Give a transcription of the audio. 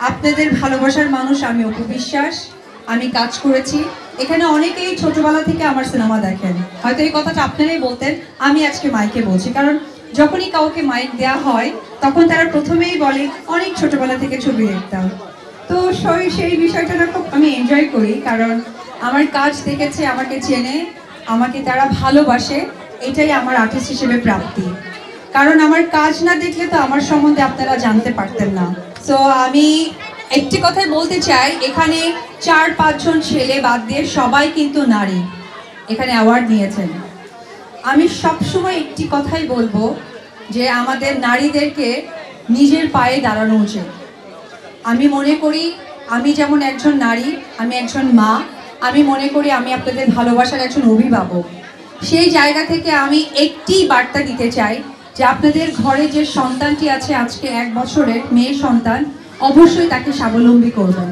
আপনাদের ভালোবাসার মানুষ আমি অপু বিশ্বাস। আমি কাজ করেছি এখানে, অনেকেই ছোটবেলা থেকে আমার সিনেমা দেখেন, হয়তো এই কথাটা আপনারাই বলতেন, আমি আজকে মাইকে বলছি, কারণ যখনই কাউকে মাইক দেওয়া হয় তখন তারা প্রথমেই বলে অনেক ছোটবেলা থেকে ছবি দেখতাম। তো সেই বিষয়টা খুব আমি এনজয় করি, কারণ আমার কাজ দেখেছে, আমাকে চেনে, আমাকে তারা ভালোবাসে, এটাই আমার আর্টিস্ট হিসেবে প্রাপ্তি। কারণ আমার কাজ না দেখলে তো আমার সম্বন্ধে আপনারা জানতে পারতেন না। সো আমি একটি কথাই বলতে চাই, এখানে 4-5 জন ছেলে বাদ দিয়ে সবাই কিন্তু নারী এখানে অ্যাওয়ার্ড নিয়েছেন। আমি সবসময় একটি কথাই বলবো যে আমাদের নারীদেরকে নিজের পায়ে দাঁড়ানো উচিত। আমি মনে করি আমি যেমন একজন নারী, আমি একজন মা, আমি মনে করি আমি আপনাদের ভালোবাসার একজন অভিভাবক। সেই জায়গা থেকে আমি একটি বার্তা দিতে চাই যে আপনাদের ঘরে যে সন্তানটি আছে আজকে 1 বছরের মেয়ে সন্তান, অবশ্যই তাকে স্বাবলম্বী করবেন।